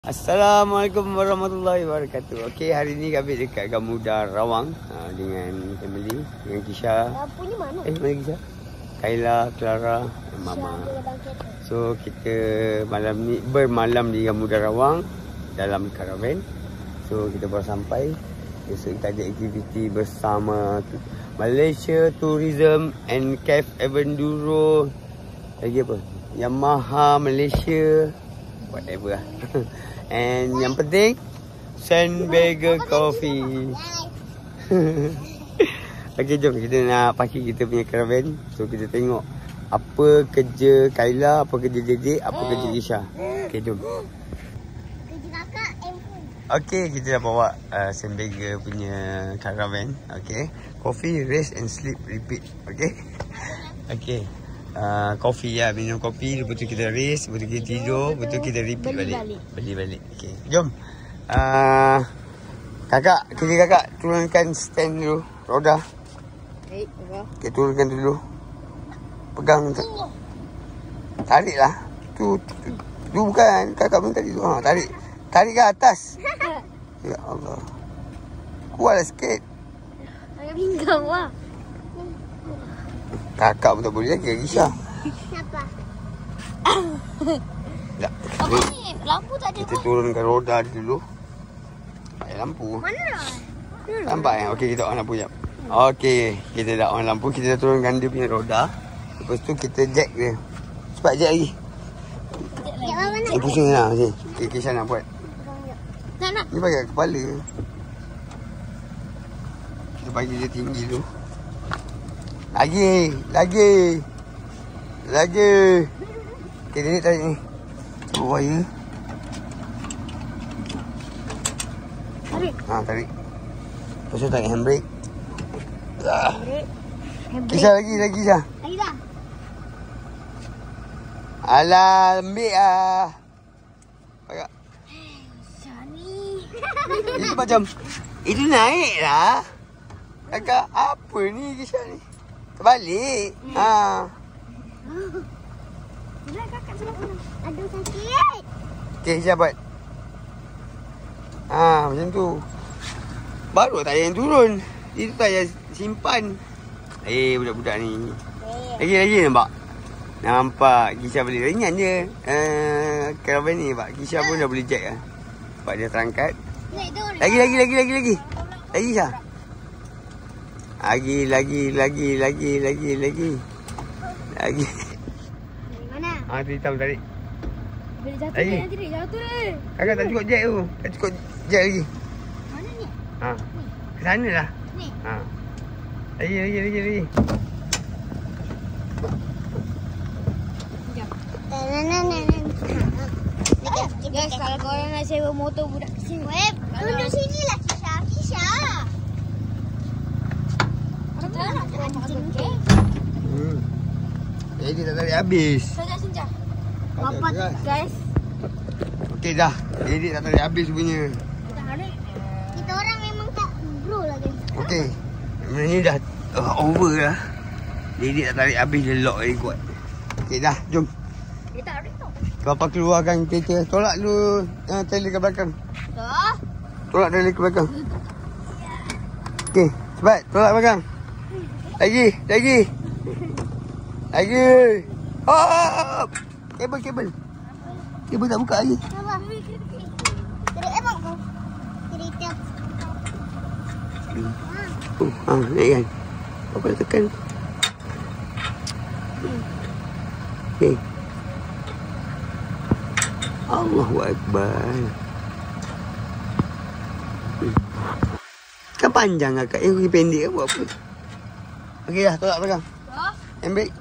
Assalamualaikum warahmatullahi wabarakatuh. Okey, hari ni kami dekat Gamuda Rawang dengan family, dengan Kisha. Lampu ni mana? Mana Kisha? Kayla, Clara dan Mama. So, kita malam ni bermalam di Gamuda Rawang dalam karavan. So, kita baru sampai. Besok kita ada aktiviti bersama Malaysia Tourism and Cave Enduro. Lagi apa? Yamaha Malaysia. Whatever lah. And yang penting Sandbagger Coffee. Okay, jom kita nak parking kita punya caravan. So kita tengok apa kerja Kayla, apa kerja Dedek, apa kerja Kisha. Okay, jom. Kerja kakak handphone. Okay, kita dah bawa Sandbagger punya caravan. Okay, coffee, rest and sleep, repeat. Okay. Okay. Kopi ya, minum kopi, lepas tu kita race, lepas tu kita tidur, lepas tu kita repeat balik. Balik. Okey, jom. Kakak, kerja kakak turunkan stand dulu, roda. Okey, turunkan dulu. Pegang. Tariklah. Tu bukan kakak pun tadi tu. Tarik. Tarik ke atas. Ya Allah. Kuatlah sikit. Agak pinggang wah. Kakak pun tak boleh lagi, Kisha. Kenapa? Tak. Apa ni? Lampu tak ada. Kita turunkan roda dulu. Ada lampu. Mana? Nampak okey, kita on lampu jap. Okey, kita dah on lampu, kita dah turunkan dia punya roda. Lepas tu kita jack dia. Cepat jack lagi. Jack mana? Dia pusing lah sini. Okay, Kisha nak buat. Nak. Ni bagi kat kepala. Kita bagi dia tinggi dulu. Lagi. Okay, Dedek tarik ni. Cuba wire. Tarik. Tarik. Lepas tu tarik handbrake. Handbrake. Kisha lagi Kisha. Lagi dah. Alah, ambil lah. Agak. Shani. Itu macam, itu naik lah. Kakak, apa ni Kisha ni? Terbalik. Bila kakak sudah pernah. Aduh, sakit. Okay, Kisha buat. Macam tu. Baru tak payah turun. Itu tak payah simpan. Budak-budak ni. Lagi nampak? Nampak. Kisha boleh ringan je. Caravan ni nampak. Kisha pun dah boleh jack lah. Sebab dia terangkat. Lagi. Lagi Kisha. Lagi. Mana? Tu hitam tarik. Boleh jatuh Lagi. nanti dia jatuh dia. Kakak tak cukup jack tu. Tak cukup jack lagi. Mana ni? Ke sana lah. Ni. Lagi. Guys, kalau korang nak sewa motor budak kecil, duduk sini lah Kisha. Jadi tak tarik habis. Senja. Bapak guys. Okey dah. Jadi tak tarik habis punya. Kita orang memang tak bro lah guys. Okey. Ni dah over lah. Jadi tak tarik habis, dia lock lagi kuat. Okey dah, jom. Dia tarik tu. Bapa keluarkan kereta. Tolak dulu trailer ke belakang. Dah. Tolak trailer ke belakang. Okey, cepat tolak belakang. Lagi. Hop! Kabel. Kabel tak buka lagi. Apa? Tarik emang kau. Kereta. Naik kan. Bapa tekan. Okey. Allahu Akbar. Kan panjang kakak. Yang pendek buat apa? Okey dah, tolak belakang. Handbrake.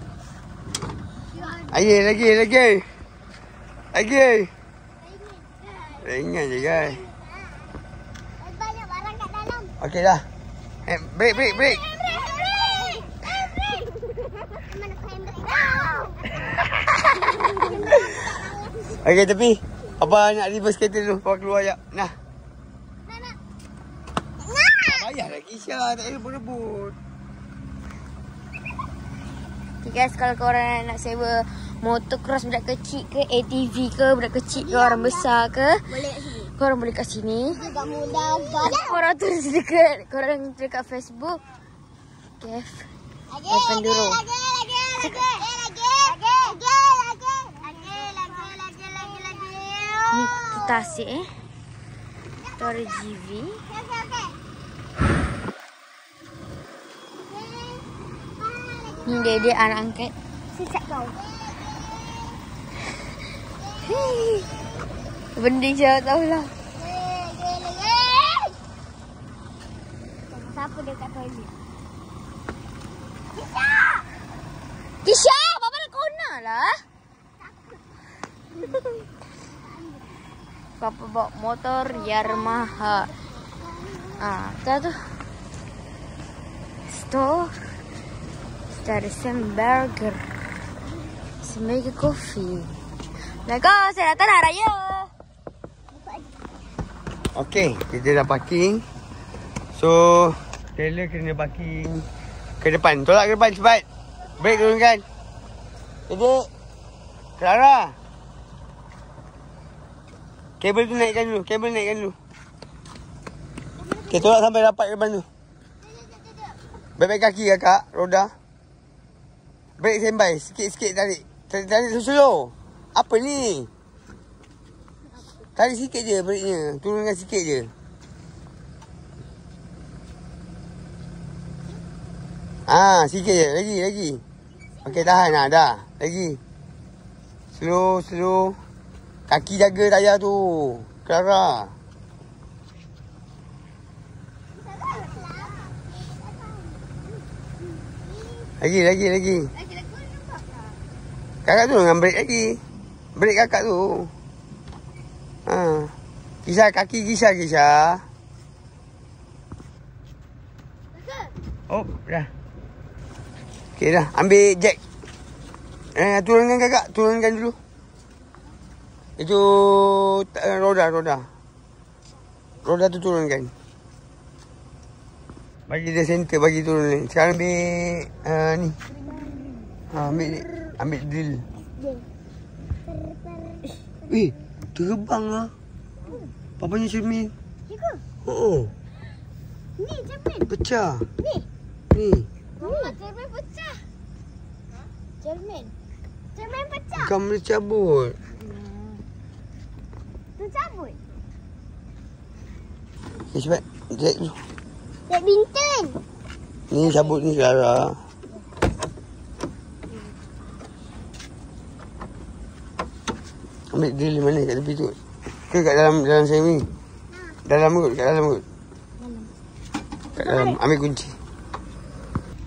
Lagi. Ringan je guys. Banyak barang kat dalam. Okey dah. Break. Handbrake. Mana handbrake? Okey, tepi. Apa nak reverse kereta dulu? Bawa keluar jap. Nah. Payahlah Kisha, tak payah rebut. Okay guys, kalau korang nak sewa motocross budak kecil ke, ATV ke, budak kecil ke, orang besar ke, Boleh kat sini. korang boleh kat sini. Budak muda, gajah. Korang tulis dekat Facebook. Kev. Enduro. Ni Tasik Tu ada GV. Ni dia anak angkat. Sisat kau. Bending siapa tahulah. Siapa dia kat toilet? Kisha, Bapa nak kona lah. Papa bawa motor Yamaha. Kita tu store. Kita ada Semburger, Semega Coffee. Go, saya datang lah raya. Okey, kita dah parking. So, trailer kena parking ke depan. Tolak ke depan cepat. Brake turunkan. Adik. Clara. Kabel tu naikkan dulu. Okay, tolak sampai dapat ke depan tu. Baik-baik kaki kakak. Roda. Brake standby. Sikit-sikit tarik. Tarik slow. Apa ni? Tarik sikit je brake-nya. Turunkan sikit je. Sikit je. Lagi. Okey, tahan lah. Dah. Lagi. Slow. Kaki jaga tayar tu. Clara. Lagi. Kakak tu dengan brake lagi. Brake kakak tu. Kisah kaki Kisah. Oh, dah. Okey dah. Ambil jack. Turunkan kakak. Turunkan dulu. Itu roda. Roda tu turunkan. Bagi dia center. Bagi turun ni. Sekarang ambil ni. Ambil drill. Terbang lah. Papanya cermin. Ya ke? Oh. Ni cermin. Pecah. Ni. Cermin pecah. Cermin pecah. Bukan boleh cabut. Tercabut. Cepat. Jack dulu. Badminton. Ni cabut ni Clara. Ambil drill mana kat tepi tu? Ke kat dalam semi? Dalam kot. Kat dalam. Ambil kunci.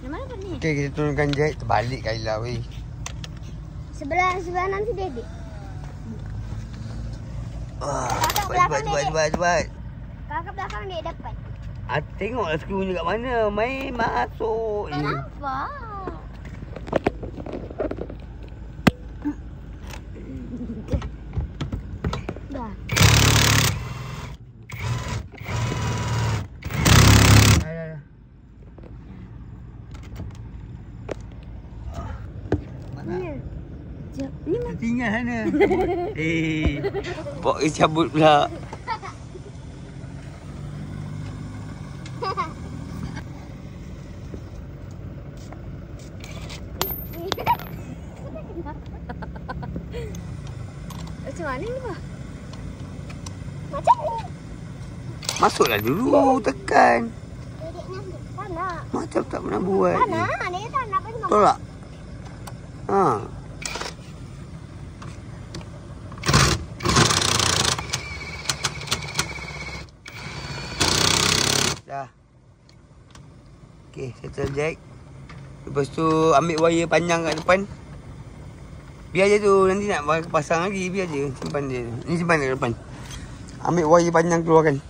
Mana tu ni? Okey, kita turunkan jack. Terbalik Kayla weh. Sebelah nanti Dedek. Cepat. Kakak belakang Dek dapat. Tengoklah skrunya kat mana. Main masuk je. Nampak. Dah. Dah. Mana? Ni Tinggal sana. Bawa dia cabut pula. Macam mana ni, Pak? Macam ni. Masuklah dulu, tekan. Dedek ni tak nak. Macam tak pernah buat. Tak nak. Dedek tak nak. Bagi mama. Tolak. Dah. Okey, settle jack. Lepas tu ambil wire panjang kat depan. Biar je tu, nanti nak pasang lagi, biar je. Simpan dia. Ni simpan dia kat depan. Ambil wire panjang keluarkan.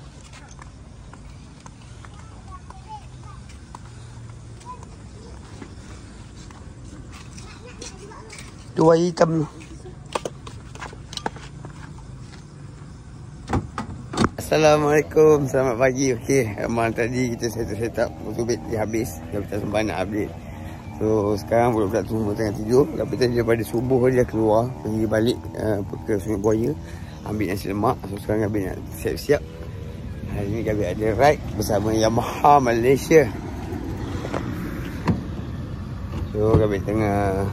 Tu wire hitam tu. Assalamualaikum, selamat pagi. Okey, malam tadi kita set up motor bed dia habis. Dah kita sempat nak update. So So sekarang budak-budak tu semua tengah tidur. Tapi tadi daripada subuh dia keluar pergi balik ke Sungai Buaya, ambil nasi lemak. So sekarang Gabi nak siap-siap. Hari ni Gabi ada ride bersama Yamaha Malaysia. So Gabi tengah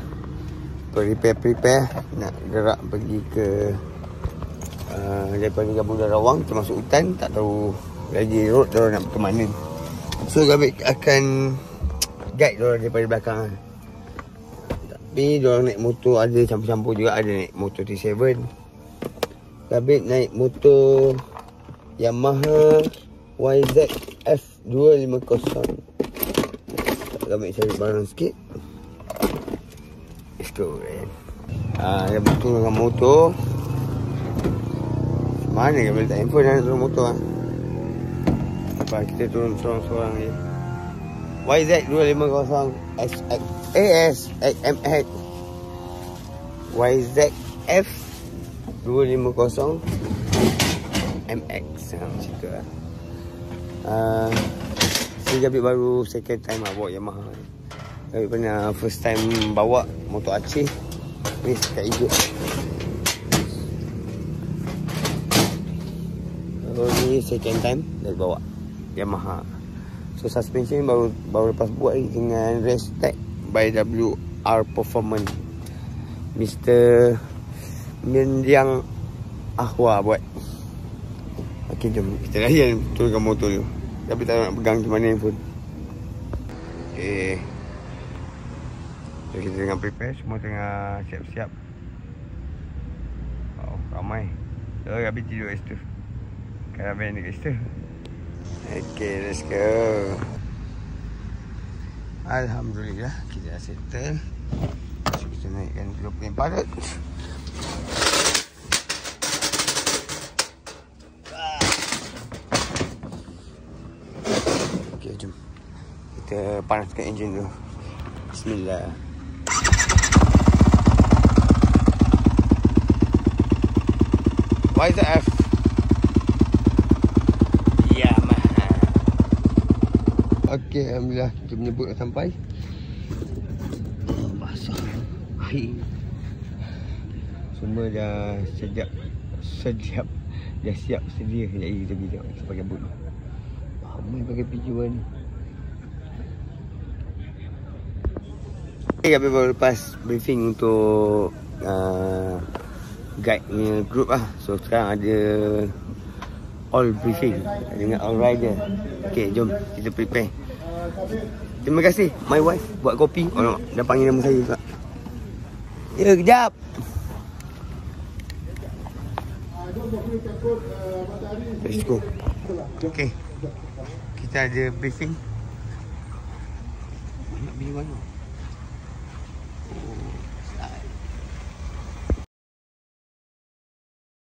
prepare nak gerak pergi ke daripada Kampung Darawang termasuk hutan. Tak tahu lagi road diorang nak ke mana. So Gabi akan guide diorang daripada belakang. Tapi diorang naik motor ada campur-campur juga. Ada naik motor T7, Gabi naik motor Yamaha YZF 250. Gabi cari barang sikit. Let's go, man. Gabi turun dengan motor. Mana Gabi letak handphone nak turun motor Lepas kita turun seorang-seorang je. YZ250 ASXMX YZF 250 MX. Macam tu lah. Gabi baru second time bawa Yamaha. Gabi pernah first time bawa motor Aceh. Ni sekat hijau. Ni second time Gabi bawa Yamaha. So suspension baru lepas buat lagi dengan Restec by WR Performance. Mr. Mendiang Ahwa buat. Okey, jom kita layan turunkan motor tu. Tapi tak nak pegang macam mana handphone. Okey. So kita tengah prepare, semua tengah siap-siap. Wow, ramai. So Gabi tidur kat situ. Caravan dekat situ. Okay, let's go. Alhamdulillah, kita dah settle. So, kita naikkan aeroplane pilot. Okay, jom. Kita panaskan enjin dulu. Bismillah. YZF. Okey, alhamdulillah kita menyebut dah sampai. Basah. Air. Semua dah sejap. Dah siap sedia. Jadi kita pergi tengok kita pakai boot. Ramai pakai pijuan ni. Gabi baru lepas briefing untuk guide punya group lah. So sekarang ada all briefing dengan all rider. Okay, jom kita prepare. Terima kasih my wife buat kopi. Oh, dah panggil nama saya juga. Ya, kejap. Let's go. Okay, kita ada briefing. Nak pergi mana?